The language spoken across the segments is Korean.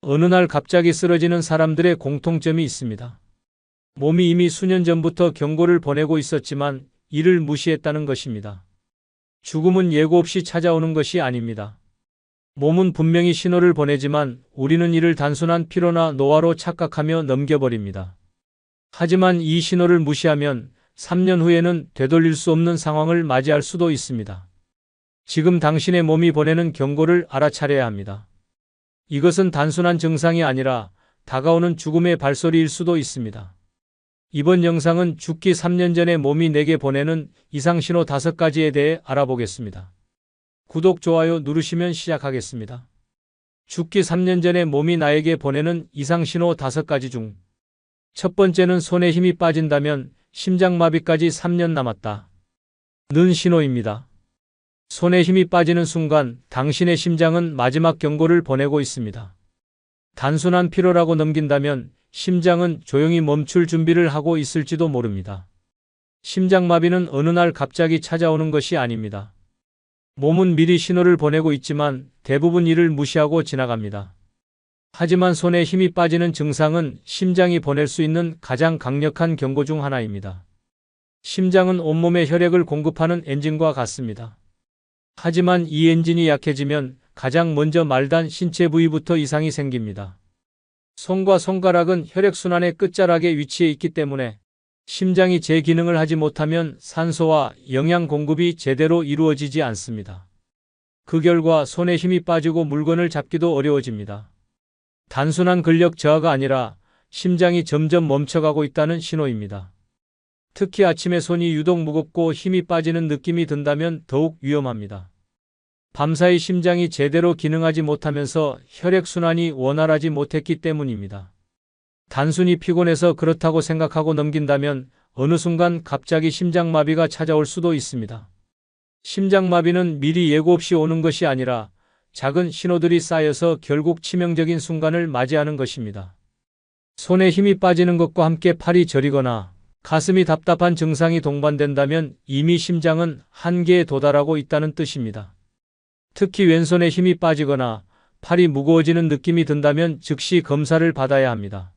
어느 날 갑자기 쓰러지는 사람들의 공통점이 있습니다. 몸이 이미 수년 전부터 경고를 보내고 있었지만 이를 무시했다는 것입니다. 죽음은 예고 없이 찾아오는 것이 아닙니다. 몸은 분명히 신호를 보내지만 우리는 이를 단순한 피로나 노화로 착각하며 넘겨버립니다. 하지만 이 신호를 무시하면 3년 후에는 되돌릴 수 없는 상황을 맞이할 수도 있습니다. 지금 당신의 몸이 보내는 경고를 알아차려야 합니다. 이것은 단순한 증상이 아니라 다가오는 죽음의 발소리일 수도 있습니다. 이번 영상은 죽기 3년 전에 몸이 내게 보내는 이상신호 5가지에 대해 알아보겠습니다. 구독, 좋아요 누르시면 시작하겠습니다. 죽기 3년 전에 몸이 나에게 보내는 이상신호 5가지 중 첫 번째는 손에 힘이 빠진다면 심장마비까지 3년 남았다 는 신호입니다. 손에 힘이 빠지는 순간 당신의 심장은 마지막 경고를 보내고 있습니다. 단순한 피로라고 넘긴다면 심장은 조용히 멈출 준비를 하고 있을지도 모릅니다. 심장마비는 어느 날 갑자기 찾아오는 것이 아닙니다. 몸은 미리 신호를 보내고 있지만 대부분 이를 무시하고 지나갑니다. 하지만 손에 힘이 빠지는 증상은 심장이 보낼 수 있는 가장 강력한 경고 중 하나입니다. 심장은 온몸에 혈액을 공급하는 엔진과 같습니다. 하지만 이 엔진이 약해지면 가장 먼저 말단 신체 부위부터 이상이 생깁니다. 손과 손가락은 혈액순환의 끝자락에 위치해 있기 때문에 심장이 제 기능을 하지 못하면 산소와 영양 공급이 제대로 이루어지지 않습니다. 그 결과 손에 힘이 빠지고 물건을 잡기도 어려워집니다. 단순한 근력 저하가 아니라 심장이 점점 멈춰가고 있다는 신호입니다. 특히 아침에 손이 유독 무겁고 힘이 빠지는 느낌이 든다면 더욱 위험합니다. 밤사이 심장이 제대로 기능하지 못하면서 혈액순환이 원활하지 못했기 때문입니다. 단순히 피곤해서 그렇다고 생각하고 넘긴다면 어느 순간 갑자기 심장마비가 찾아올 수도 있습니다. 심장마비는 미리 예고 없이 오는 것이 아니라 작은 신호들이 쌓여서 결국 치명적인 순간을 맞이하는 것입니다. 손에 힘이 빠지는 것과 함께 팔이 저리거나 가슴이 답답한 증상이 동반된다면 이미 심장은 한계에 도달하고 있다는 뜻입니다. 특히 왼손에 힘이 빠지거나 팔이 무거워지는 느낌이 든다면 즉시 검사를 받아야 합니다.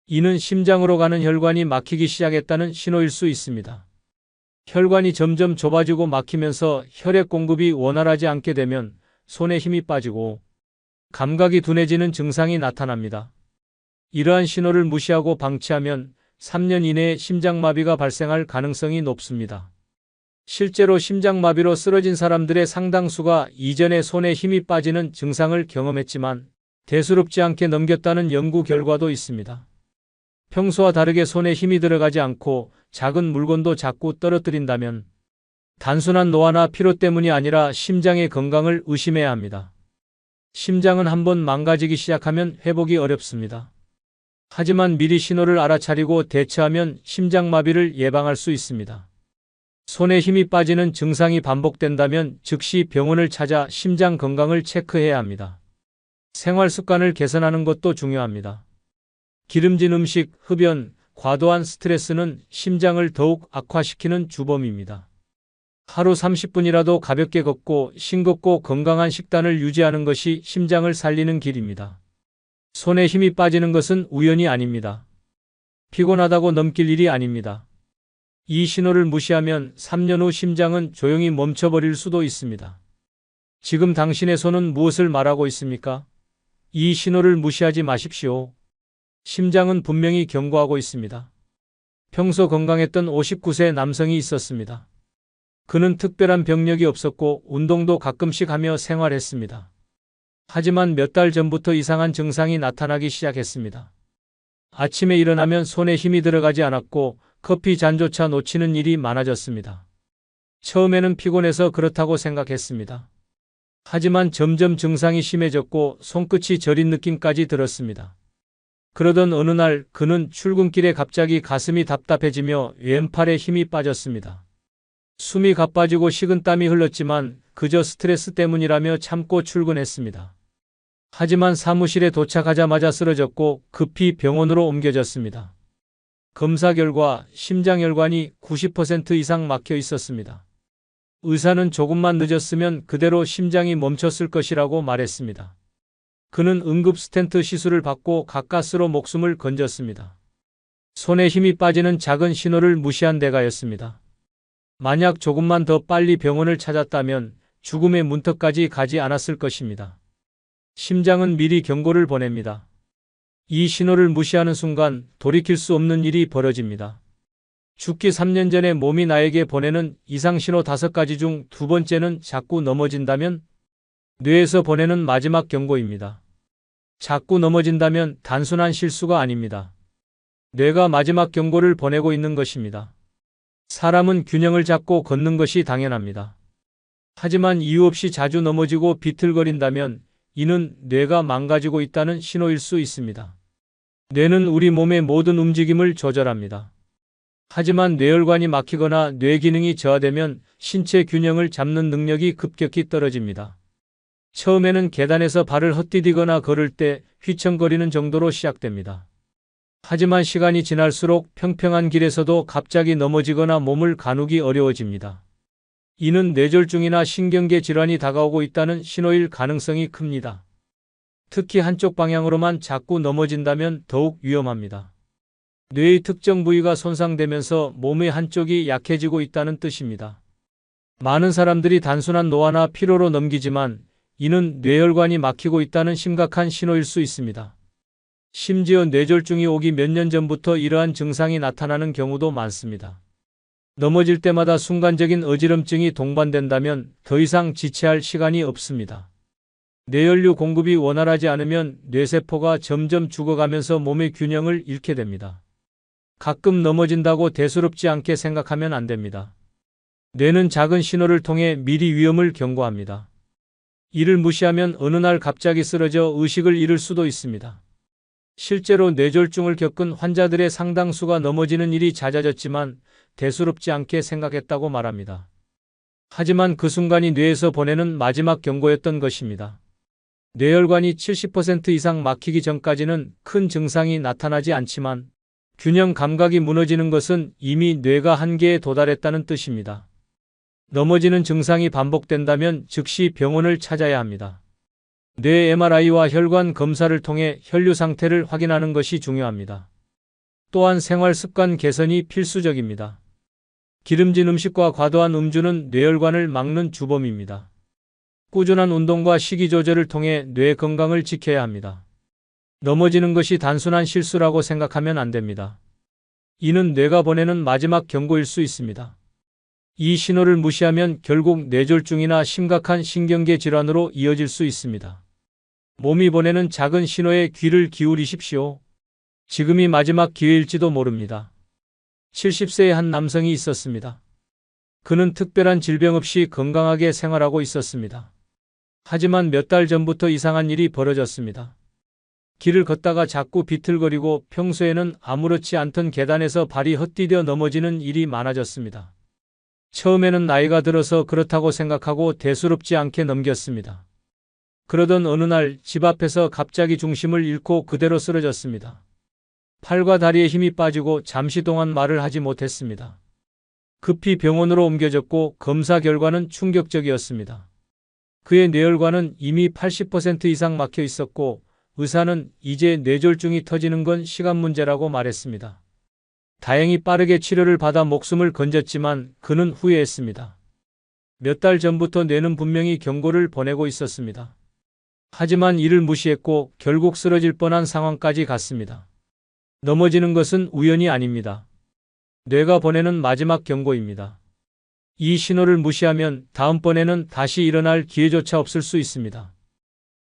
이는 심장으로 가는 혈관이 막히기 시작했다는 신호일 수 있습니다. 혈관이 점점 좁아지고 막히면서 혈액 공급이 원활하지 않게 되면 손에 힘이 빠지고 감각이 둔해지는 증상이 나타납니다. 이러한 신호를 무시하고 방치하면 3년 이내에 심장마비가 발생할 가능성이 높습니다. 실제로 심장마비로 쓰러진 사람들의 상당수가 이전에 손에 힘이 빠지는 증상을 경험했지만 대수롭지 않게 넘겼다는 연구 결과도 있습니다. 평소와 다르게 손에 힘이 들어가지 않고 작은 물건도 자꾸 떨어뜨린다면 단순한 노화나 피로 때문이 아니라 심장의 건강을 의심해야 합니다. 심장은 한번 망가지기 시작하면 회복이 어렵습니다. 하지만 미리 신호를 알아차리고 대처하면 심장마비를 예방할 수 있습니다. 손에 힘이 빠지는 증상이 반복된다면 즉시 병원을 찾아 심장 건강을 체크해야 합니다. 생활 습관을 개선하는 것도 중요합니다. 기름진 음식, 흡연, 과도한 스트레스는 심장을 더욱 악화시키는 주범입니다. 하루 30분이라도 가볍게 걷고 싱겁고 건강한 식단을 유지하는 것이 심장을 살리는 길입니다. 손에 힘이 빠지는 것은 우연이 아닙니다. 피곤하다고 넘길 일이 아닙니다. 이 신호를 무시하면 3년 후 심장은 조용히 멈춰버릴 수도 있습니다. 지금 당신의 손은 무엇을 말하고 있습니까? 이 신호를 무시하지 마십시오. 심장은 분명히 경고하고 있습니다. 평소 건강했던 59세 남성이 있었습니다. 그는 특별한 병력이 없었고 운동도 가끔씩 하며 생활했습니다. 하지만 몇 달 전부터 이상한 증상이 나타나기 시작했습니다. 아침에 일어나면 손에 힘이 들어가지 않았고 커피 잔조차 놓치는 일이 많아졌습니다. 처음에는 피곤해서 그렇다고 생각했습니다. 하지만 점점 증상이 심해졌고 손끝이 저린 느낌까지 들었습니다. 그러던 어느 날 그는 출근길에 갑자기 가슴이 답답해지며 왼팔에 힘이 빠졌습니다. 숨이 가빠지고 식은땀이 흘렀지만 그저 스트레스 때문이라며 참고 출근했습니다. 하지만 사무실에 도착하자마자 쓰러졌고 급히 병원으로 옮겨졌습니다. 검사 결과 심장혈관이 90% 이상 막혀 있었습니다. 의사는 조금만 늦었으면 그대로 심장이 멈췄을 것이라고 말했습니다. 그는 응급 스텐트 시술을 받고 가까스로 목숨을 건졌습니다. 손에 힘이 빠지는 작은 신호를 무시한 대가였습니다. 만약 조금만 더 빨리 병원을 찾았다면 죽음의 문턱까지 가지 않았을 것입니다. 심장은 미리 경고를 보냅니다. 이 신호를 무시하는 순간 돌이킬 수 없는 일이 벌어집니다. 죽기 3년 전에 몸이 나에게 보내는 이상신호 5가지 중 두 번째는 자꾸 넘어진다면 뇌에서 보내는 마지막 경고입니다. 자꾸 넘어진다면 단순한 실수가 아닙니다. 뇌가 마지막 경고를 보내고 있는 것입니다. 사람은 균형을 잡고 걷는 것이 당연합니다. 하지만 이유 없이 자주 넘어지고 비틀거린다면 이는 뇌가 망가지고 있다는 신호일 수 있습니다. 뇌는 우리 몸의 모든 움직임을 조절합니다. 하지만 뇌혈관이 막히거나 뇌 기능이 저하되면 신체 균형을 잡는 능력이 급격히 떨어집니다. 처음에는 계단에서 발을 헛디디거나 걸을 때 휘청거리는 정도로 시작됩니다. 하지만 시간이 지날수록 평평한 길에서도 갑자기 넘어지거나 몸을 가누기 어려워집니다. 이는 뇌졸중이나 신경계 질환이 다가오고 있다는 신호일 가능성이 큽니다. 특히 한쪽 방향으로만 자꾸 넘어진다면 더욱 위험합니다. 뇌의 특정 부위가 손상되면서 몸의 한쪽이 약해지고 있다는 뜻입니다. 많은 사람들이 단순한 노화나 피로로 넘기지만 이는 뇌혈관이 막히고 있다는 심각한 신호일 수 있습니다. 심지어 뇌졸중이 오기 몇 년 전부터 이러한 증상이 나타나는 경우도 많습니다. 넘어질 때마다 순간적인 어지럼증이 동반된다면 더 이상 지체할 시간이 없습니다. 뇌연료 공급이 원활하지 않으면 뇌세포가 점점 죽어가면서 몸의 균형을 잃게 됩니다. 가끔 넘어진다고 대수롭지 않게 생각하면 안 됩니다. 뇌는 작은 신호를 통해 미리 위험을 경고합니다. 이를 무시하면 어느 날 갑자기 쓰러져 의식을 잃을 수도 있습니다. 실제로 뇌졸중을 겪은 환자들의 상당수가 넘어지는 일이 잦아졌지만 대수롭지 않게 생각했다고 말합니다. 하지만 그 순간이 뇌에서 보내는 마지막 경고였던 것입니다. 뇌혈관이 70% 이상 막히기 전까지는 큰 증상이 나타나지 않지만 균형 감각이 무너지는 것은 이미 뇌가 한계에 도달했다는 뜻입니다. 넘어지는 증상이 반복된다면 즉시 병원을 찾아야 합니다. 뇌 MRI와 혈관 검사를 통해 혈류 상태를 확인하는 것이 중요합니다. 또한 생활 습관 개선이 필수적입니다. 기름진 음식과 과도한 음주는 뇌혈관을 막는 주범입니다. 꾸준한 운동과 식이 조절을 통해 뇌 건강을 지켜야 합니다. 넘어지는 것이 단순한 실수라고 생각하면 안 됩니다. 이는 뇌가 보내는 마지막 경고일 수 있습니다. 이 신호를 무시하면 결국 뇌졸중이나 심각한 신경계 질환으로 이어질 수 있습니다. 몸이 보내는 작은 신호에 귀를 기울이십시오. 지금이 마지막 기회일지도 모릅니다. 70세의 한 남성이 있었습니다. 그는 특별한 질병 없이 건강하게 생활하고 있었습니다. 하지만 몇 달 전부터 이상한 일이 벌어졌습니다. 길을 걷다가 자꾸 비틀거리고 평소에는 아무렇지 않던 계단에서 발이 헛디뎌 넘어지는 일이 많아졌습니다. 처음에는 나이가 들어서 그렇다고 생각하고 대수롭지 않게 넘겼습니다. 그러던 어느 날 집 앞에서 갑자기 중심을 잃고 그대로 쓰러졌습니다. 팔과 다리에 힘이 빠지고 잠시 동안 말을 하지 못했습니다. 급히 병원으로 옮겨졌고 검사 결과는 충격적이었습니다. 그의 뇌혈관은 이미 80% 이상 막혀 있었고 의사는 이제 뇌졸중이 터지는 건 시간 문제라고 말했습니다. 다행히 빠르게 치료를 받아 목숨을 건졌지만 그는 후회했습니다. 몇 달 전부터 뇌는 분명히 경고를 보내고 있었습니다. 하지만 이를 무시했고 결국 쓰러질 뻔한 상황까지 갔습니다. 넘어지는 것은 우연이 아닙니다. 뇌가 보내는 마지막 경고입니다. 이 신호를 무시하면 다음번에는 다시 일어날 기회조차 없을 수 있습니다.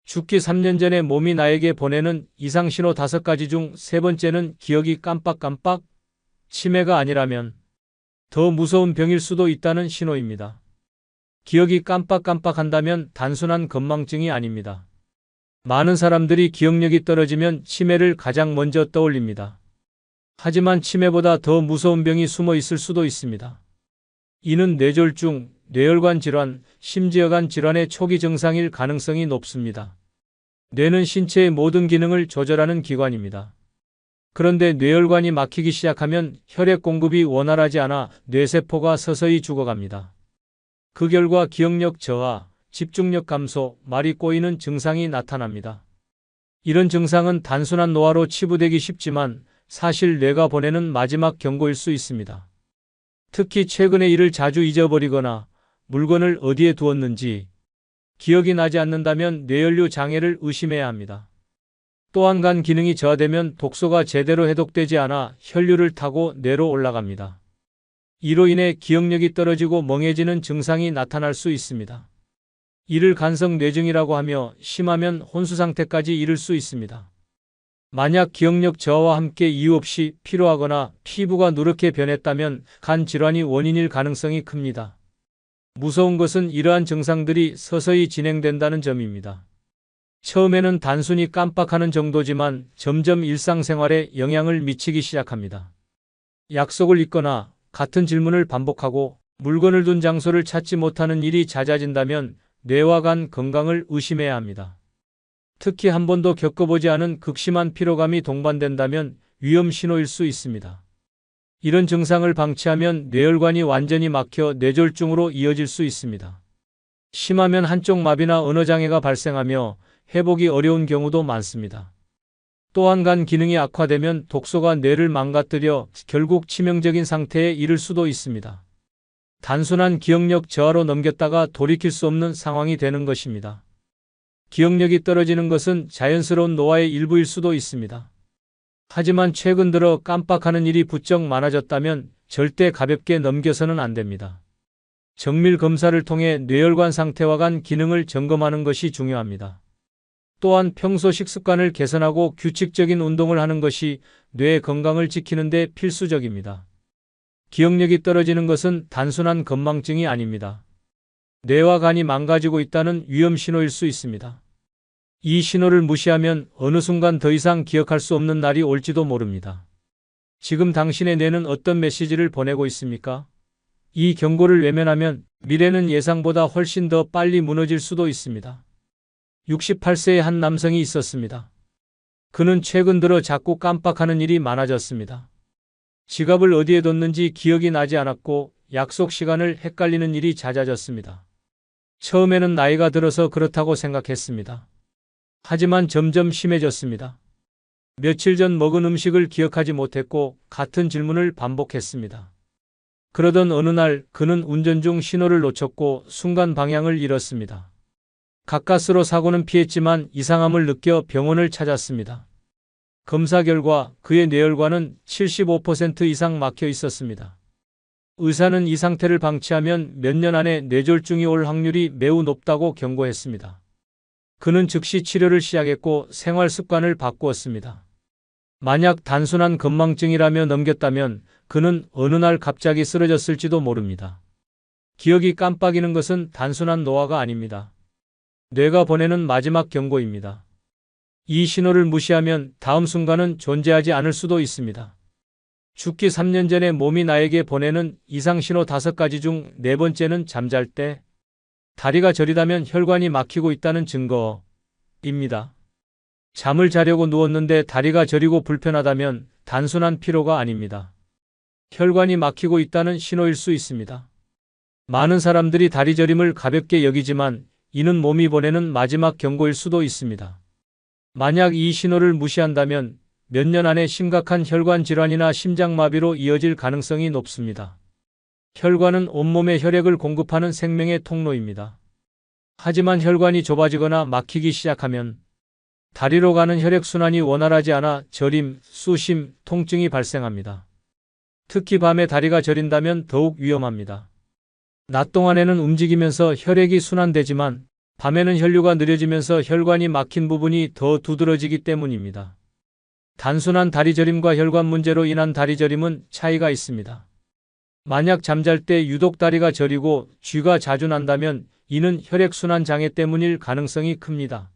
죽기 3년 전에 몸이 나에게 보내는 이상신호 5가지 중 3번째는 기억이 깜빡깜빡, 치매가 아니라면 더 무서운 병일 수도 있다는 신호입니다. 기억이 깜빡깜빡한다면 단순한 건망증이 아닙니다. 많은 사람들이 기억력이 떨어지면 치매를 가장 먼저 떠올립니다. 하지만 치매보다 더 무서운 병이 숨어 있을 수도 있습니다. 이는 뇌졸중, 뇌혈관 질환, 심지어간 질환의 초기 증상일 가능성이 높습니다. 뇌는 신체의 모든 기능을 조절하는 기관입니다. 그런데 뇌혈관이 막히기 시작하면 혈액 공급이 원활하지 않아 뇌세포가 서서히 죽어갑니다. 그 결과 기억력 저하, 집중력 감소, 말이 꼬이는 증상이 나타납니다. 이런 증상은 단순한 노화로 치부되기 쉽지만 사실 뇌가 보내는 마지막 경고일 수 있습니다. 특히 최근에 일을 자주 잊어버리거나 물건을 어디에 두었는지 기억이 나지 않는다면 뇌연료 장애를 의심해야 합니다. 또한 간 기능이 저하되면 독소가 제대로 해독되지 않아 혈류를 타고 뇌로 올라갑니다. 이로 인해 기억력이 떨어지고 멍해지는 증상이 나타날 수 있습니다. 이를 간성 뇌증이라고 하며 심하면 혼수 상태까지 이를 수 있습니다. 만약 기억력 저하와 함께 이유 없이 피로하거나 피부가 누렇게 변했다면 간 질환이 원인일 가능성이 큽니다. 무서운 것은 이러한 증상들이 서서히 진행된다는 점입니다. 처음에는 단순히 깜빡하는 정도지만 점점 일상생활에 영향을 미치기 시작합니다. 약속을 잊거나 같은 질문을 반복하고 물건을 둔 장소를 찾지 못하는 일이 잦아진다면 뇌와 간 건강을 의심해야 합니다. 특히 한 번도 겪어보지 않은 극심한 피로감이 동반된다면 위험 신호일 수 있습니다. 이런 증상을 방치하면 뇌혈관이 완전히 막혀 뇌졸중으로 이어질 수 있습니다. 심하면 한쪽 마비나 언어장애가 발생하며 회복이 어려운 경우도 많습니다. 또한 간 기능이 악화되면 독소가 뇌를 망가뜨려 결국 치명적인 상태에 이를 수도 있습니다. 단순한 기억력 저하로 넘겼다가 돌이킬 수 없는 상황이 되는 것입니다. 기억력이 떨어지는 것은 자연스러운 노화의 일부일 수도 있습니다. 하지만 최근 들어 깜빡하는 일이 부쩍 많아졌다면 절대 가볍게 넘겨서는 안 됩니다. 정밀 검사를 통해 뇌혈관 상태와 간 기능을 점검하는 것이 중요합니다. 또한 평소 식습관을 개선하고 규칙적인 운동을 하는 것이 뇌 건강을 지키는 데 필수적입니다. 기억력이 떨어지는 것은 단순한 건망증이 아닙니다. 뇌와 간이 망가지고 있다는 위험 신호일 수 있습니다. 이 신호를 무시하면 어느 순간 더 이상 기억할 수 없는 날이 올지도 모릅니다. 지금 당신의 뇌는 어떤 메시지를 보내고 있습니까? 이 경고를 외면하면 미래는 예상보다 훨씬 더 빨리 무너질 수도 있습니다. 68세의 한 남성이 있었습니다. 그는 최근 들어 자꾸 깜빡하는 일이 많아졌습니다. 지갑을 어디에 뒀는지 기억이 나지 않았고 약속 시간을 헷갈리는 일이 잦아졌습니다. 처음에는 나이가 들어서 그렇다고 생각했습니다. 하지만 점점 심해졌습니다. 며칠 전 먹은 음식을 기억하지 못했고 같은 질문을 반복했습니다. 그러던 어느 날 그는 운전 중 신호를 놓쳤고 순간 방향을 잃었습니다. 가까스로 사고는 피했지만 이상함을 느껴 병원을 찾았습니다. 검사 결과 그의 뇌혈관은 75% 이상 막혀 있었습니다. 의사는 이 상태를 방치하면 몇 년 안에 뇌졸중이 올 확률이 매우 높다고 경고했습니다. 그는 즉시 치료를 시작했고 생활 습관을 바꾸었습니다. 만약 단순한 건망증이라며 넘겼다면 그는 어느 날 갑자기 쓰러졌을지도 모릅니다. 기억이 깜빡이는 것은 단순한 노화가 아닙니다. 뇌가 보내는 마지막 경고입니다. 이 신호를 무시하면 다음 순간은 존재하지 않을 수도 있습니다. 죽기 3년 전에 몸이 나에게 보내는 이상신호 5가지 중 4번째는 잠잘 때 다리가 저리다면 혈관이 막히고 있다는 증거입니다. 잠을 자려고 누웠는데 다리가 저리고 불편하다면 단순한 피로가 아닙니다. 혈관이 막히고 있다는 신호일 수 있습니다. 많은 사람들이 다리 저림을 가볍게 여기지만 이는 몸이 보내는 마지막 경고일 수도 있습니다. 만약 이 신호를 무시한다면 몇 년 안에 심각한 혈관 질환이나 심장마비로 이어질 가능성이 높습니다. 혈관은 온몸에 혈액을 공급하는 생명의 통로입니다. 하지만 혈관이 좁아지거나 막히기 시작하면 다리로 가는 혈액순환이 원활하지 않아 저림, 쑤심, 통증이 발생합니다. 특히 밤에 다리가 저린다면 더욱 위험합니다. 낮 동안에는 움직이면서 혈액이 순환되지만 밤에는 혈류가 느려지면서 혈관이 막힌 부분이 더 두드러지기 때문입니다. 단순한 다리 저림과 혈관 문제로 인한 다리 저림은 차이가 있습니다. 만약 잠잘 때 유독 다리가 저리고 쥐가 자주 난다면 이는 혈액순환 장애 때문일 가능성이 큽니다.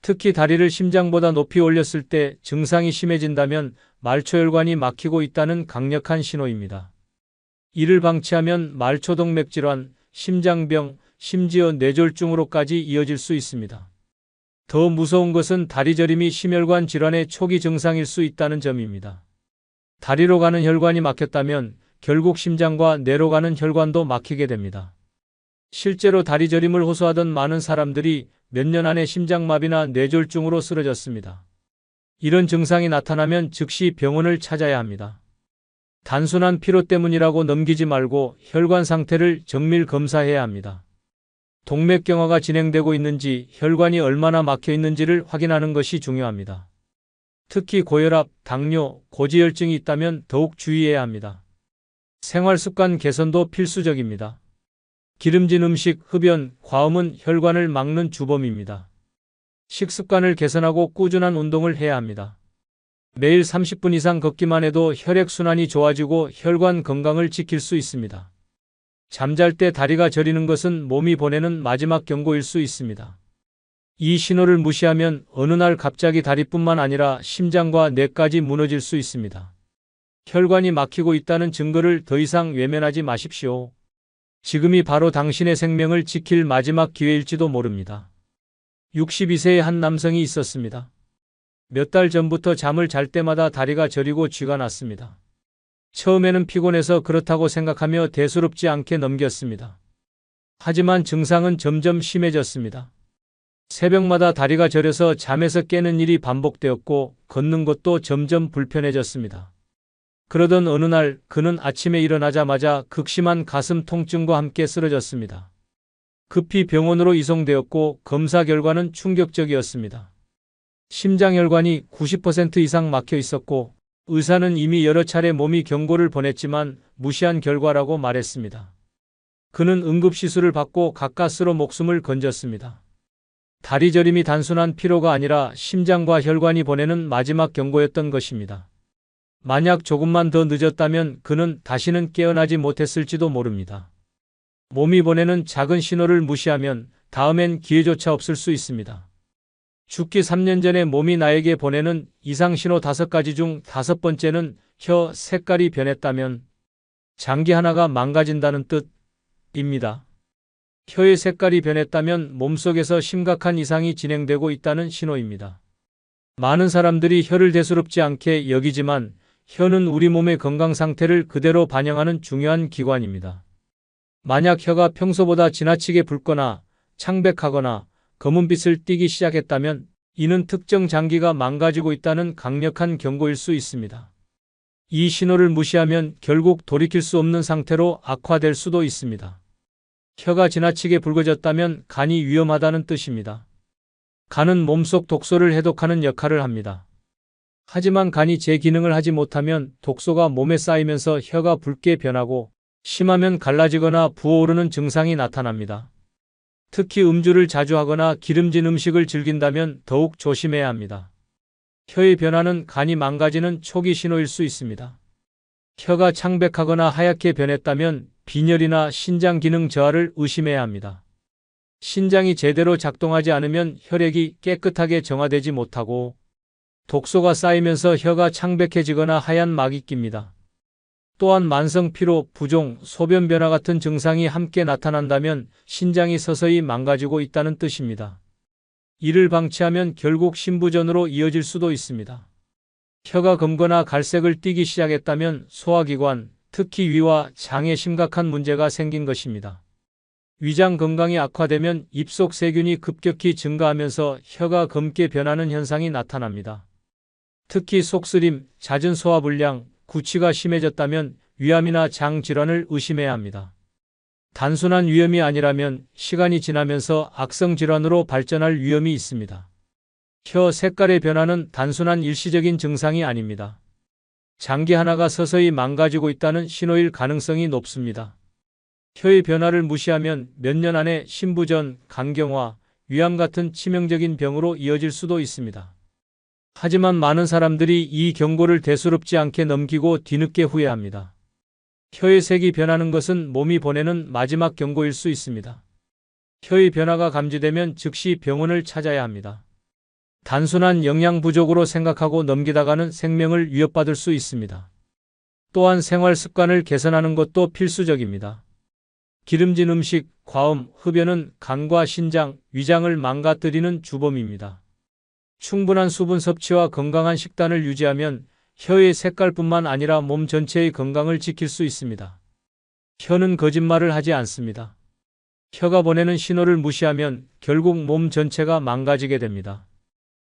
특히 다리를 심장보다 높이 올렸을 때 증상이 심해진다면 말초혈관이 막히고 있다는 강력한 신호입니다. 이를 방치하면 말초동맥 질환, 심장병, 심지어 뇌졸중으로까지 이어질 수 있습니다. 더 무서운 것은 다리 저림이 심혈관 질환의 초기 증상일 수 있다는 점입니다. 다리로 가는 혈관이 막혔다면 결국 심장과 뇌로 가는 혈관도 막히게 됩니다. 실제로 다리 저림을 호소하던 많은 사람들이 몇 년 안에 심장마비나 뇌졸중으로 쓰러졌습니다. 이런 증상이 나타나면 즉시 병원을 찾아야 합니다. 단순한 피로 때문이라고 넘기지 말고 혈관 상태를 정밀 검사해야 합니다. 동맥경화가 진행되고 있는지, 혈관이 얼마나 막혀 있는지를 확인하는 것이 중요합니다. 특히 고혈압, 당뇨, 고지혈증이 있다면 더욱 주의해야 합니다. 생활습관 개선도 필수적입니다. 기름진 음식, 흡연, 과음은 혈관을 막는 주범입니다. 식습관을 개선하고 꾸준한 운동을 해야 합니다. 매일 30분 이상 걷기만 해도 혈액순환이 좋아지고 혈관 건강을 지킬 수 있습니다. 잠잘 때 다리가 저리는 것은 몸이 보내는 마지막 경고일 수 있습니다. 이 신호를 무시하면 어느 날 갑자기 다리뿐만 아니라 심장과 뇌까지 무너질 수 있습니다. 혈관이 막히고 있다는 증거를 더 이상 외면하지 마십시오. 지금이 바로 당신의 생명을 지킬 마지막 기회일지도 모릅니다. 62세의 한 남성이 있었습니다. 몇 달 전부터 잠을 잘 때마다 다리가 저리고 쥐가 났습니다. 처음에는 피곤해서 그렇다고 생각하며 대수롭지 않게 넘겼습니다. 하지만 증상은 점점 심해졌습니다. 새벽마다 다리가 저려서 잠에서 깨는 일이 반복되었고 걷는 것도 점점 불편해졌습니다. 그러던 어느 날 그는 아침에 일어나자마자 극심한 가슴 통증과 함께 쓰러졌습니다. 급히 병원으로 이송되었고 검사 결과는 충격적이었습니다. 심장혈관이 90% 이상 막혀 있었고 의사는 이미 여러 차례 몸이 경고를 보냈지만 무시한 결과라고 말했습니다. 그는 응급시술을 받고 가까스로 목숨을 건졌습니다. 다리 저림이 단순한 피로가 아니라 심장과 혈관이 보내는 마지막 경고였던 것입니다. 만약 조금만 더 늦었다면 그는 다시는 깨어나지 못했을지도 모릅니다. 몸이 보내는 작은 신호를 무시하면 다음엔 기회조차 없을 수 있습니다. 죽기 3년 전에 몸이 나에게 보내는 이상신호 5가지 중 5번째는 혀 색깔이 변했다면 장기 하나가 망가진다는 뜻입니다. 혀의 색깔이 변했다면 몸속에서 심각한 이상이 진행되고 있다는 신호입니다. 많은 사람들이 혀를 대수롭지 않게 여기지만 혀는 우리 몸의 건강 상태를 그대로 반영하는 중요한 기관입니다. 만약 혀가 평소보다 지나치게 붉거나 창백하거나 검은빛을 띠기 시작했다면 이는 특정 장기가 망가지고 있다는 강력한 경고일 수 있습니다. 이 신호를 무시하면 결국 돌이킬 수 없는 상태로 악화될 수도 있습니다. 혀가 지나치게 붉어졌다면 간이 위험하다는 뜻입니다. 간은 몸속 독소를 해독하는 역할을 합니다. 하지만 간이 제 기능을 하지 못하면 독소가 몸에 쌓이면서 혀가 붉게 변하고 심하면 갈라지거나 부어오르는 증상이 나타납니다. 특히 음주를 자주 하거나 기름진 음식을 즐긴다면 더욱 조심해야 합니다. 혀의 변화는 간이 망가지는 초기 신호일 수 있습니다. 혀가 창백하거나 하얗게 변했다면 빈혈이나 신장 기능 저하를 의심해야 합니다. 신장이 제대로 작동하지 않으면 혈액이 깨끗하게 정화되지 못하고 독소가 쌓이면서 혀가 창백해지거나 하얀 막이 낍니다. 또한 만성 피로, 부종, 소변 변화 같은 증상이 함께 나타난다면 신장이 서서히 망가지고 있다는 뜻입니다. 이를 방치하면 결국 심부전으로 이어질 수도 있습니다. 혀가 검거나 갈색을 띠기 시작했다면 소화기관, 특히 위와 장에 심각한 문제가 생긴 것입니다. 위장 건강이 악화되면 입속 세균이 급격히 증가하면서 혀가 검게 변하는 현상이 나타납니다. 특히 속쓰림, 잦은 소화불량, 구취가 심해졌다면 위암이나 장 질환을 의심해야 합니다. 단순한 위염이 아니라면 시간이 지나면서 악성 질환으로 발전할 위험이 있습니다. 혀 색깔의 변화는 단순한 일시적인 증상이 아닙니다. 장기 하나가 서서히 망가지고 있다는 신호일 가능성이 높습니다. 혀의 변화를 무시하면 몇 년 안에 심부전, 간경화, 위암 같은 치명적인 병으로 이어질 수도 있습니다. 하지만 많은 사람들이 이 경고를 대수롭지 않게 넘기고 뒤늦게 후회합니다. 혀의 색이 변하는 것은 몸이 보내는 마지막 경고일 수 있습니다. 혀의 변화가 감지되면 즉시 병원을 찾아야 합니다. 단순한 영양 부족으로 생각하고 넘기다가는 생명을 위협받을 수 있습니다. 또한 생활 습관을 개선하는 것도 필수적입니다. 기름진 음식, 과음, 흡연은 간과 신장, 위장을 망가뜨리는 주범입니다. 충분한 수분 섭취와 건강한 식단을 유지하면 혀의 색깔뿐만 아니라 몸 전체의 건강을 지킬 수 있습니다. 혀는 거짓말을 하지 않습니다. 혀가 보내는 신호를 무시하면 결국 몸 전체가 망가지게 됩니다.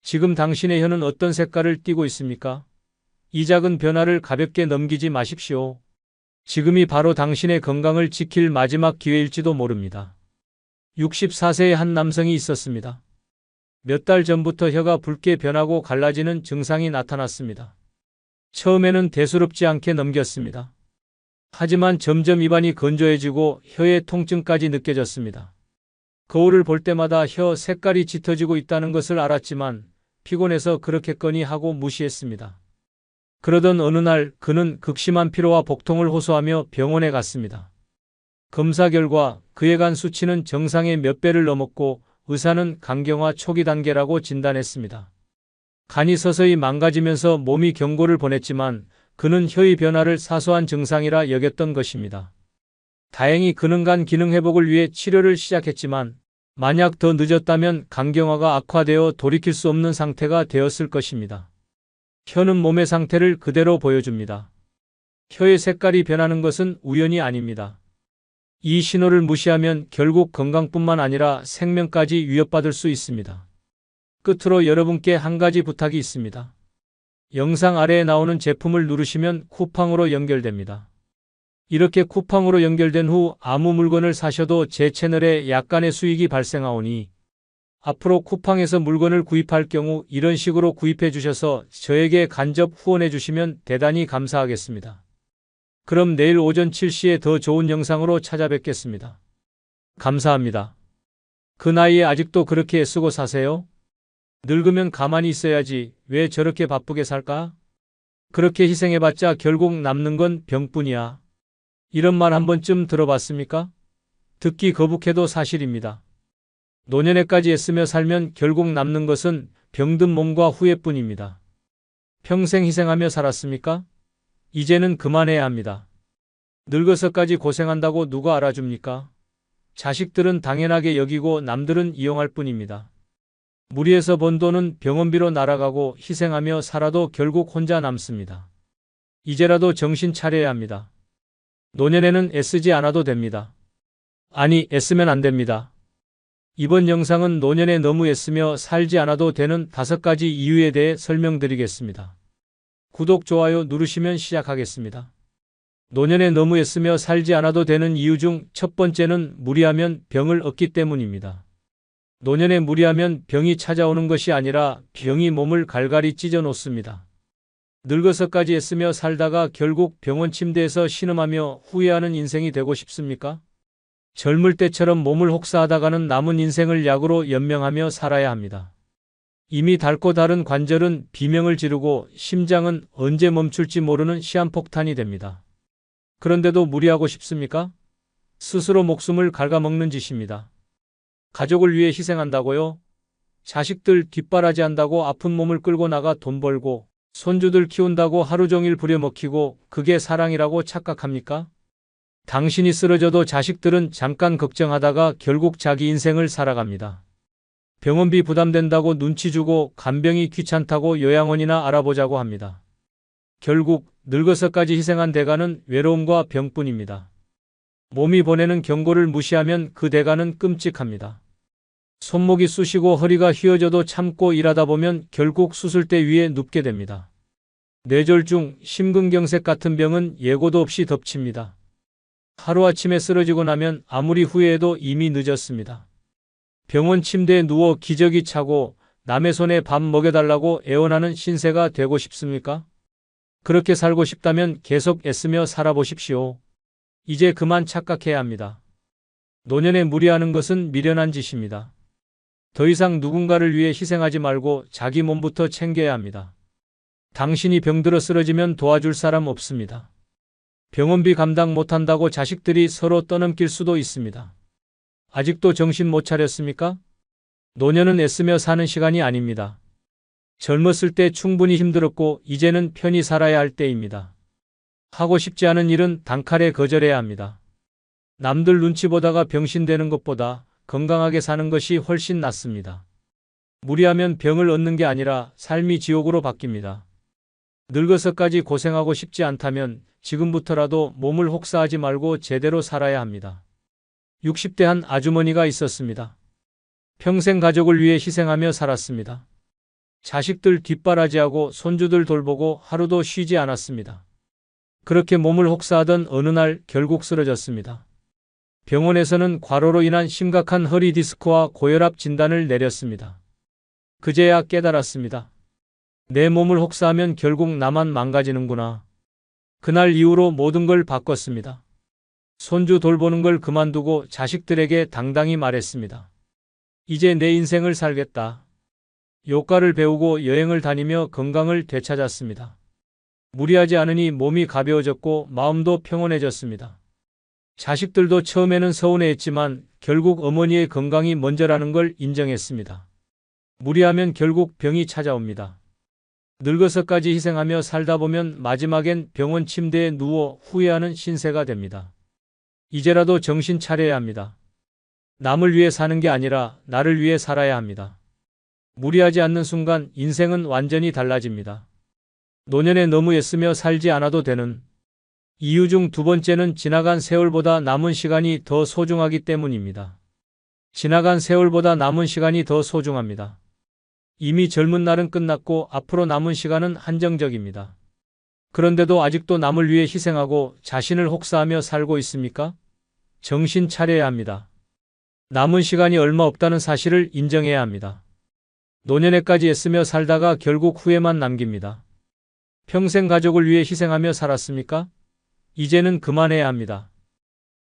지금 당신의 혀는 어떤 색깔을 띠고 있습니까? 이 작은 변화를 가볍게 넘기지 마십시오. 지금이 바로 당신의 건강을 지킬 마지막 기회일지도 모릅니다. 64세의 한 남성이 있었습니다. 몇 달 전부터 혀가 붉게 변하고 갈라지는 증상이 나타났습니다. 처음에는 대수롭지 않게 넘겼습니다. 하지만 점점 입안이 건조해지고 혀의 통증까지 느껴졌습니다. 거울을 볼 때마다 혀 색깔이 짙어지고 있다는 것을 알았지만 피곤해서 그렇겠거니 하고 무시했습니다. 그러던 어느 날 그는 극심한 피로와 복통을 호소하며 병원에 갔습니다. 검사 결과 그의 간 수치는 정상의 몇 배를 넘었고 의사는 간경화 초기 단계라고 진단했습니다. 간이 서서히 망가지면서 몸이 경고를 보냈지만 그는 혀의 변화를 사소한 증상이라 여겼던 것입니다. 다행히 그는 간 기능 회복을 위해 치료를 시작했지만 만약 더 늦었다면 간경화가 악화되어 돌이킬 수 없는 상태가 되었을 것입니다. 혀는 몸의 상태를 그대로 보여줍니다. 혀의 색깔이 변하는 것은 우연이 아닙니다. 이 신호를 무시하면 결국 건강뿐만 아니라 생명까지 위협받을 수 있습니다. 끝으로 여러분께 한 가지 부탁이 있습니다. 영상 아래에 나오는 제품을 누르시면 쿠팡으로 연결됩니다. 이렇게 쿠팡으로 연결된 후 아무 물건을 사셔도 제 채널에 약간의 수익이 발생하오니 앞으로 쿠팡에서 물건을 구입할 경우 이런 식으로 구입해 주셔서 저에게 간접 후원해 주시면 대단히 감사하겠습니다. 그럼 내일 오전 7시에 더 좋은 영상으로 찾아뵙겠습니다. 감사합니다. 그 나이에 아직도 그렇게 애쓰고 사세요? 늙으면 가만히 있어야지 왜 저렇게 바쁘게 살까? 그렇게 희생해봤자 결국 남는 건 병뿐이야. 이런 말 한 번쯤 들어봤습니까? 듣기 거북해도 사실입니다. 노년에까지 애쓰며 살면 결국 남는 것은 병든 몸과 후회뿐입니다. 평생 희생하며 살았습니까? 이제는 그만해야 합니다. 늙어서까지 고생한다고 누가 알아줍니까? 자식들은 당연하게 여기고 남들은 이용할 뿐입니다. 무리해서 번 돈은 병원비로 날아가고 희생하며 살아도 결국 혼자 남습니다. 이제라도 정신 차려야 합니다. 노년에는 애쓰지 않아도 됩니다. 아니, 애쓰면 안 됩니다. 이번 영상은 노년에 너무 애쓰며 살지 않아도 되는 5가지 이유에 대해 설명드리겠습니다. 구독, 좋아요 누르시면 시작하겠습니다. 노년에 너무 애쓰며 살지 않아도 되는 이유 중 첫 번째는 무리하면 병을 얻기 때문입니다. 노년에 무리하면 병이 찾아오는 것이 아니라 병이 몸을 갈갈이 찢어 놓습니다. 늙어서까지 애쓰며 살다가 결국 병원 침대에서 신음하며 후회하는 인생이 되고 싶습니까? 젊을 때처럼 몸을 혹사하다가는 남은 인생을 약으로 연명하며 살아야 합니다. 이미 닳고 닳은 관절은 비명을 지르고 심장은 언제 멈출지 모르는 시한폭탄이 됩니다. 그런데도 무리하고 싶습니까? 스스로 목숨을 갉아먹는 짓입니다. 가족을 위해 희생한다고요? 자식들 뒷바라지한다고 아픈 몸을 끌고 나가 돈 벌고 손주들 키운다고 하루 종일 부려먹히고 그게 사랑이라고 착각합니까? 당신이 쓰러져도 자식들은 잠깐 걱정하다가 결국 자기 인생을 살아갑니다. 병원비 부담된다고 눈치 주고 간병이 귀찮다고 요양원이나 알아보자고 합니다. 결국 늙어서까지 희생한 대가는 외로움과 병뿐입니다. 몸이 보내는 경고를 무시하면 그 대가는 끔찍합니다. 손목이 쑤시고 허리가 휘어져도 참고 일하다 보면 결국 수술대 위에 눕게 됩니다. 뇌졸중, 심근경색 같은 병은 예고도 없이 덮칩니다. 하루아침에 쓰러지고 나면 아무리 후회해도 이미 늦었습니다. 병원 침대에 누워 기저귀 차고 남의 손에 밥 먹여달라고 애원하는 신세가 되고 싶습니까? 그렇게 살고 싶다면 계속 애쓰며 살아보십시오. 이제 그만 착각해야 합니다. 노년에 무리하는 것은 미련한 짓입니다. 더 이상 누군가를 위해 희생하지 말고 자기 몸부터 챙겨야 합니다. 당신이 병들어 쓰러지면 도와줄 사람 없습니다. 병원비 감당 못한다고 자식들이 서로 떠넘길 수도 있습니다. 아직도 정신 못 차렸습니까? 노년은 애쓰며 사는 시간이 아닙니다. 젊었을 때 충분히 힘들었고 이제는 편히 살아야 할 때입니다. 하고 싶지 않은 일은 단칼에 거절해야 합니다. 남들 눈치 보다가 병신되는 것보다 건강하게 사는 것이 훨씬 낫습니다. 무리하면 병을 얻는 게 아니라 삶이 지옥으로 바뀝니다. 늙어서까지 고생하고 싶지 않다면 지금부터라도 몸을 혹사하지 말고 제대로 살아야 합니다. 60대 한 아주머니가 있었습니다. 평생 가족을 위해 희생하며 살았습니다. 자식들 뒷바라지하고 손주들 돌보고 하루도 쉬지 않았습니다. 그렇게 몸을 혹사하던 어느 날 결국 쓰러졌습니다. 병원에서는 과로로 인한 심각한 허리 디스크와 고혈압 진단을 내렸습니다. 그제야 깨달았습니다. 내 몸을 혹사하면 결국 나만 망가지는구나. 그날 이후로 모든 걸 바꿨습니다. 손주 돌보는 걸 그만두고 자식들에게 당당히 말했습니다. 이제 내 인생을 살겠다. 요가를 배우고 여행을 다니며 건강을 되찾았습니다. 무리하지 않으니 몸이 가벼워졌고 마음도 평온해졌습니다. 자식들도 처음에는 서운해했지만 결국 어머니의 건강이 먼저라는 걸 인정했습니다. 무리하면 결국 병이 찾아옵니다. 늙어서까지 희생하며 살다 보면 마지막엔 병원 침대에 누워 후회하는 신세가 됩니다. 이제라도 정신 차려야 합니다. 남을 위해 사는 게 아니라 나를 위해 살아야 합니다. 무리하지 않는 순간 인생은 완전히 달라집니다. 노년에 너무 애쓰며 살지 않아도 되는 이유 중 두 번째는 지나간 세월보다 남은 시간이 더 소중하기 때문입니다. 지나간 세월보다 남은 시간이 더 소중합니다. 이미 젊은 날은 끝났고 앞으로 남은 시간은 한정적입니다. 그런데도 아직도 남을 위해 희생하고 자신을 혹사하며 살고 있습니까? 정신 차려야 합니다. 남은 시간이 얼마 없다는 사실을 인정해야 합니다. 노년에까지 애쓰며 살다가 결국 후회만 남깁니다. 평생 가족을 위해 희생하며 살았습니까? 이제는 그만해야 합니다.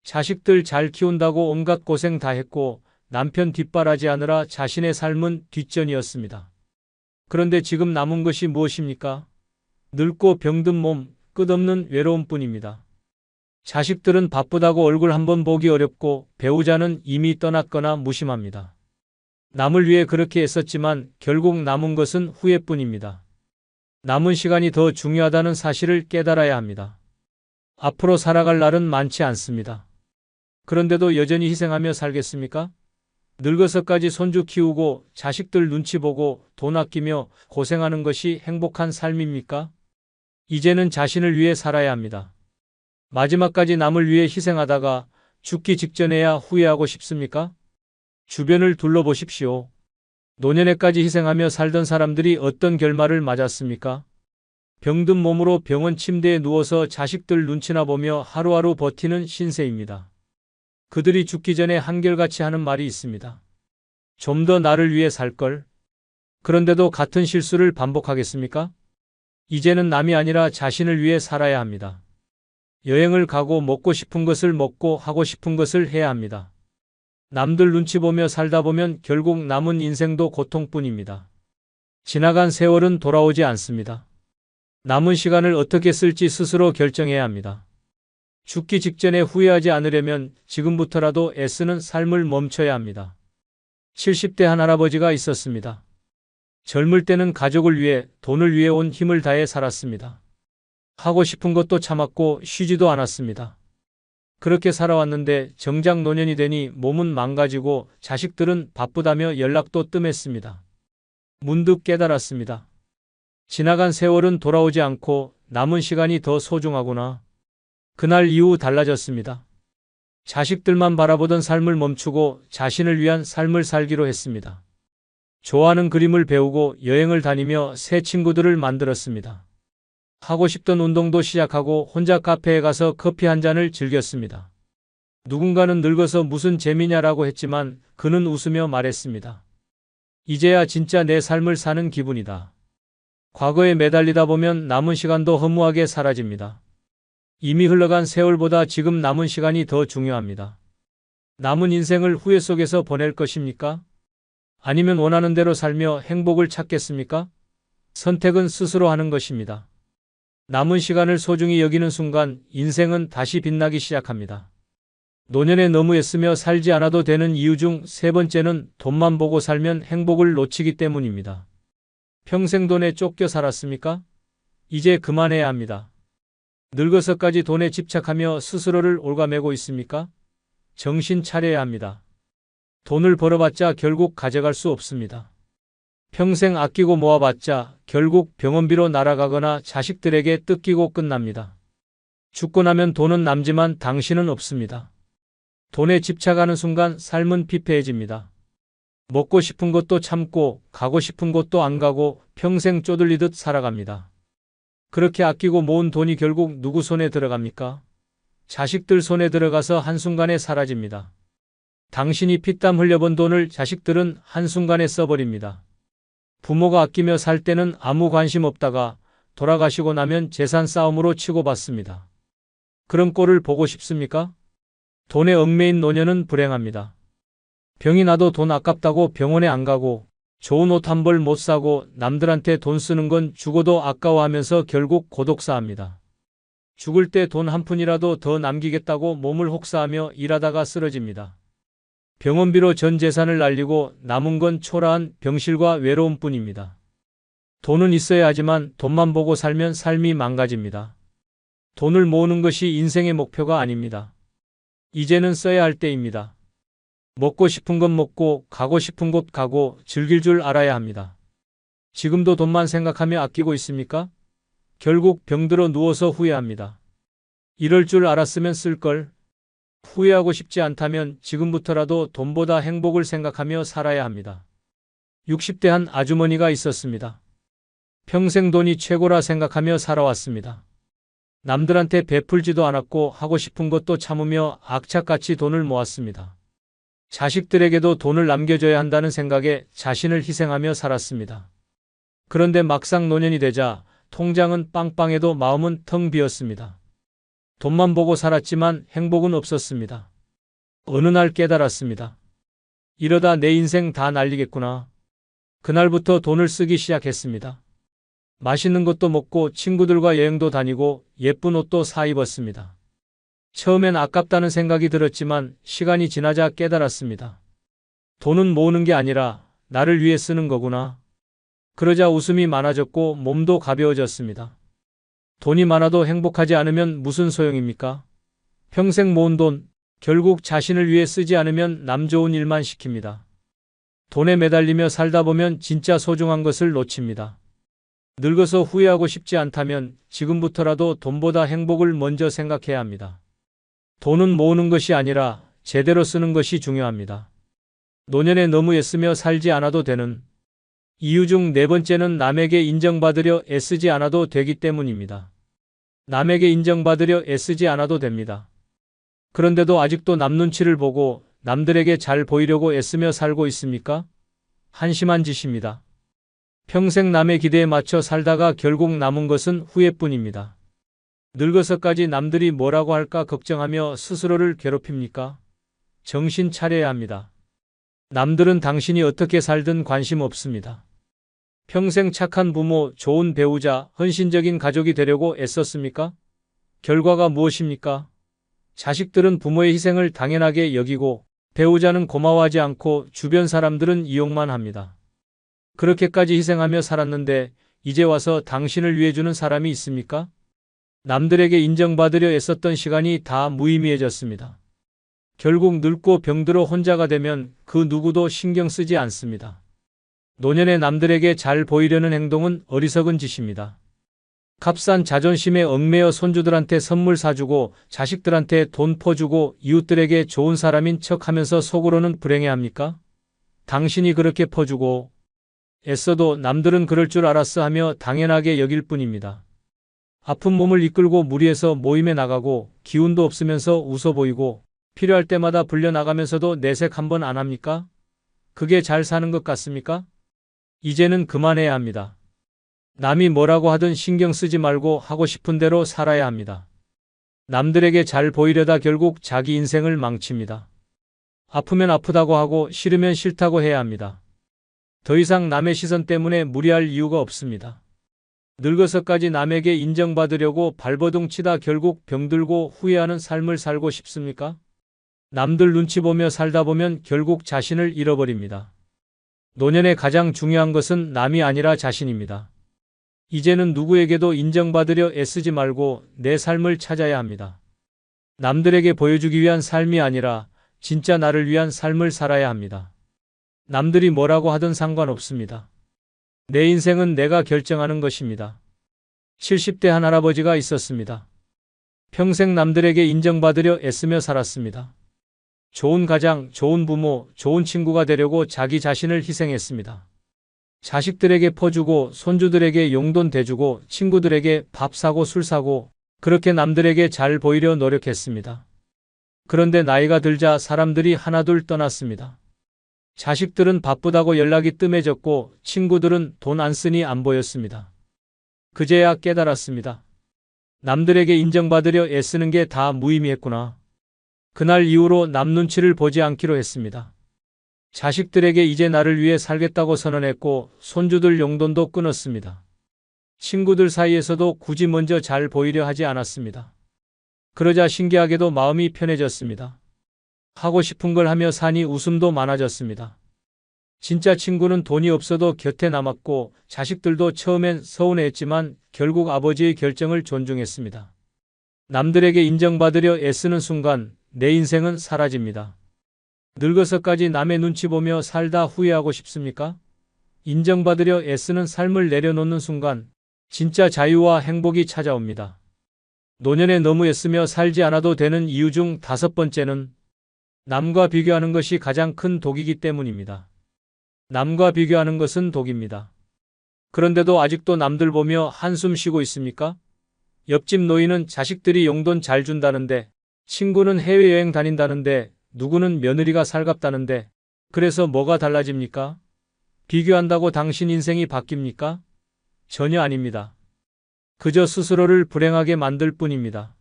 자식들 잘 키운다고 온갖 고생 다 했고 남편 뒷바라지하느라 자신의 삶은 뒷전이었습니다. 그런데 지금 남은 것이 무엇입니까? 늙고 병든 몸, 끝없는 외로움뿐입니다. 자식들은 바쁘다고 얼굴 한번 보기 어렵고 배우자는 이미 떠났거나 무심합니다. 남을 위해 그렇게 애썼지만 결국 남은 것은 후회뿐입니다. 남은 시간이 더 중요하다는 사실을 깨달아야 합니다. 앞으로 살아갈 날은 많지 않습니다. 그런데도 여전히 희생하며 살겠습니까? 늙어서까지 손주 키우고 자식들 눈치 보고 돈 아끼며 고생하는 것이 행복한 삶입니까? 이제는 자신을 위해 살아야 합니다. 마지막까지 남을 위해 희생하다가 죽기 직전에야 후회하고 싶습니까? 주변을 둘러보십시오. 노년에까지 희생하며 살던 사람들이 어떤 결말을 맞았습니까? 병든 몸으로 병원 침대에 누워서 자식들 눈치나 보며 하루하루 버티는 신세입니다. 그들이 죽기 전에 한결같이 하는 말이 있습니다. 좀 더 나를 위해 살걸. 그런데도 같은 실수를 반복하겠습니까? 이제는 남이 아니라 자신을 위해 살아야 합니다. 여행을 가고 먹고 싶은 것을 먹고 하고 싶은 것을 해야 합니다. 남들 눈치 보며 살다 보면 결국 남은 인생도 고통뿐입니다. 지나간 세월은 돌아오지 않습니다. 남은 시간을 어떻게 쓸지 스스로 결정해야 합니다. 죽기 직전에 후회하지 않으려면 지금부터라도 애쓰는 삶을 멈춰야 합니다. 70대 한 할아버지가 있었습니다. 젊을 때는 가족을 위해 돈을 위해 온 힘을 다해 살았습니다. 하고 싶은 것도 참았고 쉬지도 않았습니다. 그렇게 살아왔는데 정작 노년이 되니 몸은 망가지고 자식들은 바쁘다며 연락도 뜸했습니다. 문득 깨달았습니다. 지나간 세월은 돌아오지 않고 남은 시간이 더 소중하구나. 그날 이후 달라졌습니다. 자식들만 바라보던 삶을 멈추고 자신을 위한 삶을 살기로 했습니다. 좋아하는 그림을 배우고 여행을 다니며 새 친구들을 만들었습니다. 하고 싶던 운동도 시작하고 혼자 카페에 가서 커피 한 잔을 즐겼습니다. 누군가는 늙어서 무슨 재미냐라고 했지만 그는 웃으며 말했습니다. 이제야 진짜 내 삶을 사는 기분이다. 과거에 매달리다 보면 남은 시간도 허무하게 사라집니다. 이미 흘러간 세월보다 지금 남은 시간이 더 중요합니다. 남은 인생을 후회 속에서 보낼 것입니까? 아니면 원하는 대로 살며 행복을 찾겠습니까? 선택은 스스로 하는 것입니다. 남은 시간을 소중히 여기는 순간 인생은 다시 빛나기 시작합니다. 노년에 너무 애쓰며 살지 않아도 되는 이유 중 세 번째는 돈만 보고 살면 행복을 놓치기 때문입니다. 평생 돈에 쫓겨 살았습니까? 이제 그만해야 합니다. 늙어서까지 돈에 집착하며 스스로를 옭아매고 있습니까? 정신 차려야 합니다. 돈을 벌어봤자 결국 가져갈 수 없습니다. 평생 아끼고 모아봤자 결국 병원비로 날아가거나 자식들에게 뜯기고 끝납니다. 죽고 나면 돈은 남지만 당신은 없습니다. 돈에 집착하는 순간 삶은 피폐해집니다. 먹고 싶은 것도 참고 가고 싶은 곳도 안 가고 평생 쪼들리듯 살아갑니다. 그렇게 아끼고 모은 돈이 결국 누구 손에 들어갑니까? 자식들 손에 들어가서 한순간에 사라집니다. 당신이 피땀 흘려본 돈을 자식들은 한순간에 써버립니다. 부모가 아끼며 살 때는 아무 관심 없다가 돌아가시고 나면 재산 싸움으로 치고받습니다. 그런 꼴을 보고 싶습니까? 돈에 얽매인 노년은 불행합니다. 병이 나도 돈 아깝다고 병원에 안 가고 좋은 옷 한 벌 못 사고 남들한테 돈 쓰는 건 죽어도 아까워하면서 결국 고독사합니다. 죽을 때 돈 한 푼이라도 더 남기겠다고 몸을 혹사하며 일하다가 쓰러집니다. 병원비로 전 재산을 날리고 남은 건 초라한 병실과 외로움뿐입니다. 돈은 있어야 하지만 돈만 보고 살면 삶이 망가집니다. 돈을 모으는 것이 인생의 목표가 아닙니다. 이제는 써야 할 때입니다. 먹고 싶은 것 먹고 가고 싶은 곳 가고 즐길 줄 알아야 합니다. 지금도 돈만 생각하며 아끼고 있습니까? 결국 병들어 누워서 후회합니다. 이럴 줄 알았으면 쓸걸. 후회하고 싶지 않다면 지금부터라도 돈보다 행복을 생각하며 살아야 합니다. 60대 한 아주머니가 있었습니다. 평생 돈이 최고라 생각하며 살아왔습니다. 남들한테 베풀지도 않았고 하고 싶은 것도 참으며 악착같이 돈을 모았습니다. 자식들에게도 돈을 남겨줘야 한다는 생각에 자신을 희생하며 살았습니다. 그런데 막상 노년이 되자 통장은 빵빵해도 마음은 텅 비었습니다. 돈만 보고 살았지만 행복은 없었습니다. 어느 날 깨달았습니다. 이러다 내 인생 다 날리겠구나. 그날부터 돈을 쓰기 시작했습니다. 맛있는 것도 먹고 친구들과 여행도 다니고 예쁜 옷도 사 입었습니다. 처음엔 아깝다는 생각이 들었지만 시간이 지나자 깨달았습니다. 돈은 모으는 게 아니라 나를 위해 쓰는 거구나. 그러자 웃음이 많아졌고 몸도 가벼워졌습니다. 돈이 많아도 행복하지 않으면 무슨 소용입니까? 평생 모은 돈, 결국 자신을 위해 쓰지 않으면 남 좋은 일만 시킵니다. 돈에 매달리며 살다 보면 진짜 소중한 것을 놓칩니다. 늙어서 후회하고 싶지 않다면 지금부터라도 돈보다 행복을 먼저 생각해야 합니다. 돈은 모으는 것이 아니라 제대로 쓰는 것이 중요합니다. 노년에 너무 애쓰며 살지 않아도 되는 이유 중 네 번째는 남에게 인정받으려 애쓰지 않아도 되기 때문입니다. 남에게 인정받으려 애쓰지 않아도 됩니다. 그런데도 아직도 남 눈치를 보고 남들에게 잘 보이려고 애쓰며 살고 있습니까? 한심한 짓입니다. 평생 남의 기대에 맞춰 살다가 결국 남은 것은 후회뿐입니다. 늙어서까지 남들이 뭐라고 할까 걱정하며 스스로를 괴롭힙니까? 정신 차려야 합니다. 남들은 당신이 어떻게 살든 관심 없습니다. 평생 착한 부모, 좋은 배우자, 헌신적인 가족이 되려고 애썼습니까? 결과가 무엇입니까? 자식들은 부모의 희생을 당연하게 여기고 배우자는 고마워하지 않고 주변 사람들은 이용만 합니다. 그렇게까지 희생하며 살았는데 이제 와서 당신을 위해 주는 사람이 있습니까? 남들에게 인정받으려 애썼던 시간이 다 무의미해졌습니다. 결국 늙고 병들어 혼자가 되면 그 누구도 신경 쓰지 않습니다. 노년에 남들에게 잘 보이려는 행동은 어리석은 짓입니다. 값싼 자존심에 얽매여 손주들한테 선물 사주고 자식들한테 돈 퍼주고 이웃들에게 좋은 사람인 척하면서 속으로는 불행해합니까? 당신이 그렇게 퍼주고 애써도 남들은 그럴 줄 알았어 하며 당연하게 여길 뿐입니다. 아픈 몸을 이끌고 무리해서 모임에 나가고 기운도 없으면서 웃어 보이고 필요할 때마다 불려나가면서도 내색 한번 안 합니까? 그게 잘 사는 것 같습니까? 이제는 그만해야 합니다. 남이 뭐라고 하든 신경 쓰지 말고 하고 싶은 대로 살아야 합니다. 남들에게 잘 보이려다 결국 자기 인생을 망칩니다. 아프면 아프다고 하고 싫으면 싫다고 해야 합니다. 더 이상 남의 시선 때문에 무리할 이유가 없습니다. 늙어서까지 남에게 인정받으려고 발버둥 치다 결국 병들고 후회하는 삶을 살고 싶습니까? 남들 눈치 보며 살다 보면 결국 자신을 잃어버립니다. 노년에 가장 중요한 것은 남이 아니라 자신입니다. 이제는 누구에게도 인정받으려 애쓰지 말고 내 삶을 찾아야 합니다. 남들에게 보여주기 위한 삶이 아니라 진짜 나를 위한 삶을 살아야 합니다. 남들이 뭐라고 하든 상관없습니다. 내 인생은 내가 결정하는 것입니다. 70대 한 할아버지가 있었습니다. 평생 남들에게 인정받으려 애쓰며 살았습니다. 좋은 가장, 좋은 부모, 좋은 친구가 되려고 자기 자신을 희생했습니다. 자식들에게 퍼주고 손주들에게 용돈 대주고 친구들에게 밥 사고 술 사고 그렇게 남들에게 잘 보이려 노력했습니다. 그런데 나이가 들자 사람들이 하나둘 떠났습니다. 자식들은 바쁘다고 연락이 뜸해졌고 친구들은 돈 안 쓰니 안 보였습니다. 그제야 깨달았습니다. 남들에게 인정받으려 애쓰는 게 다 무의미했구나. 그날 이후로 남 눈치를 보지 않기로 했습니다. 자식들에게 이제 나를 위해 살겠다고 선언했고 손주들 용돈도 끊었습니다. 친구들 사이에서도 굳이 먼저 잘 보이려 하지 않았습니다. 그러자 신기하게도 마음이 편해졌습니다. 하고 싶은 걸 하며 사니 웃음도 많아졌습니다. 진짜 친구는 돈이 없어도 곁에 남았고 자식들도 처음엔 서운해했지만 결국 아버지의 결정을 존중했습니다. 남들에게 인정받으려 애쓰는 순간 내 인생은 사라집니다. 늙어서까지 남의 눈치 보며 살다 후회하고 싶습니까? 인정받으려 애쓰는 삶을 내려놓는 순간 진짜 자유와 행복이 찾아옵니다. 노년에 너무 애쓰며 살지 않아도 되는 이유 중 5번째는 남과 비교하는 것이 가장 큰 독이기 때문입니다. 남과 비교하는 것은 독입니다. 그런데도 아직도 남들 보며 한숨 쉬고 있습니까? 옆집 노인은 자식들이 용돈 잘 준다는데, 친구는 해외여행 다닌다는데, 누구는 며느리가 살갑다는데, 그래서 뭐가 달라집니까? 비교한다고 당신 인생이 바뀝니까? 전혀 아닙니다. 그저 스스로를 불행하게 만들 뿐입니다.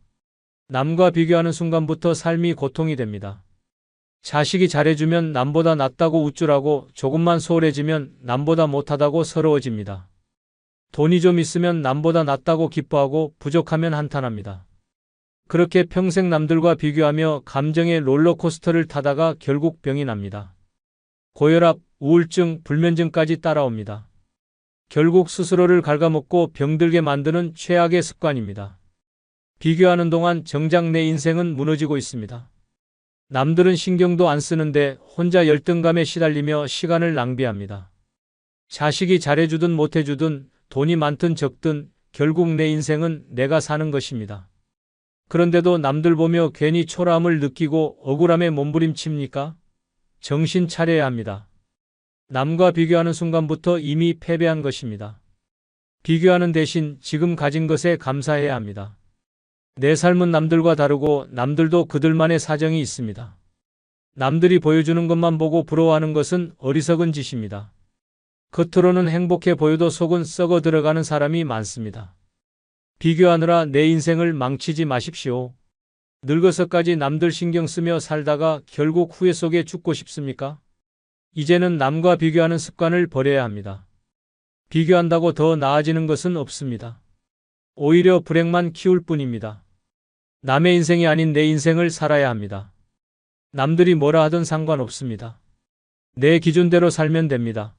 남과 비교하는 순간부터 삶이 고통이 됩니다. 자식이 잘해주면 남보다 낫다고 우쭐하고 조금만 소홀해지면 남보다 못하다고 서러워집니다. 돈이 좀 있으면 남보다 낫다고 기뻐하고 부족하면 한탄합니다. 그렇게 평생 남들과 비교하며 감정의 롤러코스터를 타다가 결국 병이 납니다. 고혈압, 우울증, 불면증까지 따라옵니다. 결국 스스로를 갉아먹고 병들게 만드는 최악의 습관입니다. 비교하는 동안 정작 내 인생은 무너지고 있습니다. 남들은 신경도 안 쓰는데 혼자 열등감에 시달리며 시간을 낭비합니다. 자식이 잘해주든 못해주든 돈이 많든 적든 결국 내 인생은 내가 사는 것입니다. 그런데도 남들 보며 괜히 초라함을 느끼고 억울함에 몸부림칩니까? 정신 차려야 합니다. 남과 비교하는 순간부터 이미 패배한 것입니다. 비교하는 대신 지금 가진 것에 감사해야 합니다. 내 삶은 남들과 다르고 남들도 그들만의 사정이 있습니다. 남들이 보여주는 것만 보고 부러워하는 것은 어리석은 짓입니다. 겉으로는 행복해 보여도 속은 썩어 들어가는 사람이 많습니다. 비교하느라 내 인생을 망치지 마십시오. 늙어서까지 남들 신경 쓰며 살다가 결국 후회 속에 죽고 싶습니까? 이제는 남과 비교하는 습관을 버려야 합니다. 비교한다고 더 나아지는 것은 없습니다. 오히려 불행만 키울 뿐입니다. 남의 인생이 아닌 내 인생을 살아야 합니다. 남들이 뭐라 하든 상관없습니다. 내 기준대로 살면 됩니다.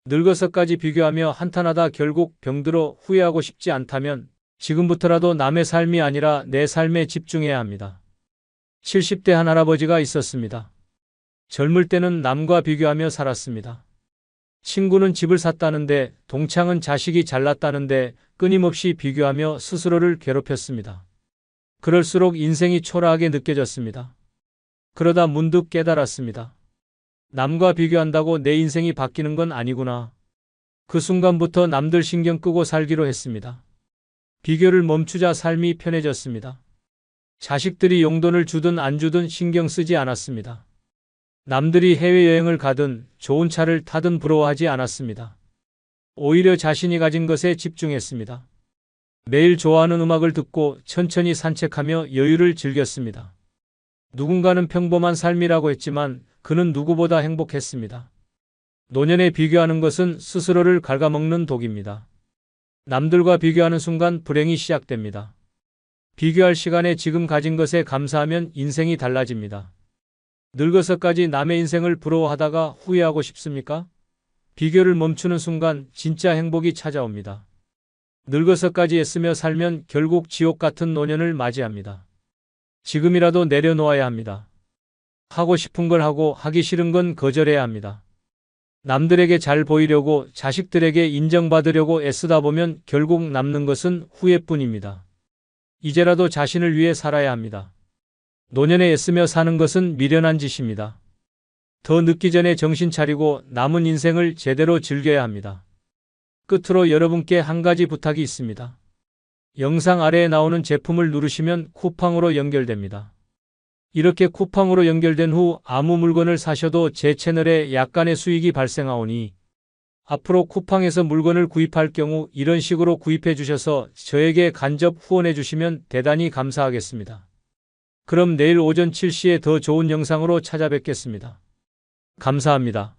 늙어서까지 비교하며 한탄하다 결국 병들어 후회하고 싶지 않다면 지금부터라도 남의 삶이 아니라 내 삶에 집중해야 합니다. 70대 한 할아버지가 있었습니다. 젊을 때는 남과 비교하며 살았습니다. 친구는 집을 샀다는데 동창은 자식이 잘났다는데 끊임없이 비교하며 스스로를 괴롭혔습니다. 그럴수록 인생이 초라하게 느껴졌습니다. 그러다 문득 깨달았습니다. 남과 비교한다고 내 인생이 바뀌는 건 아니구나. 그 순간부터 남들 신경 끄고 살기로 했습니다. 비교를 멈추자 삶이 편해졌습니다. 자식들이 용돈을 주든 안 주든 신경 쓰지 않았습니다. 남들이 해외여행을 가든 좋은 차를 타든 부러워하지 않았습니다. 오히려 자신이 가진 것에 집중했습니다. 매일 좋아하는 음악을 듣고 천천히 산책하며 여유를 즐겼습니다. 누군가는 평범한 삶이라고 했지만 그는 누구보다 행복했습니다. 노년에 비교하는 것은 스스로를 갉아먹는 독입니다. 남들과 비교하는 순간 불행이 시작됩니다. 비교할 시간에 지금 가진 것에 감사하면 인생이 달라집니다. 늙어서까지 남의 인생을 부러워하다가 후회하고 싶습니까? 비교를 멈추는 순간 진짜 행복이 찾아옵니다. 늙어서까지 애쓰며 살면 결국 지옥 같은 노년을 맞이합니다. 지금이라도 내려놓아야 합니다. 하고 싶은 걸 하고 하기 싫은 건 거절해야 합니다. 남들에게 잘 보이려고 자식들에게 인정받으려고 애쓰다 보면 결국 남는 것은 후회뿐입니다. 이제라도 자신을 위해 살아야 합니다. 노년에 애쓰며 사는 것은 미련한 짓입니다. 더 늦기 전에 정신 차리고 남은 인생을 제대로 즐겨야 합니다. 끝으로 여러분께 한 가지 부탁이 있습니다. 영상 아래에 나오는 제품을 누르시면 쿠팡으로 연결됩니다. 이렇게 쿠팡으로 연결된 후 아무 물건을 사셔도 제 채널에 약간의 수익이 발생하오니 앞으로 쿠팡에서 물건을 구입할 경우 이런 식으로 구입해 주셔서 저에게 간접 후원해 주시면 대단히 감사하겠습니다. 그럼 내일 오전 7시에 더 좋은 영상으로 찾아뵙겠습니다. 감사합니다.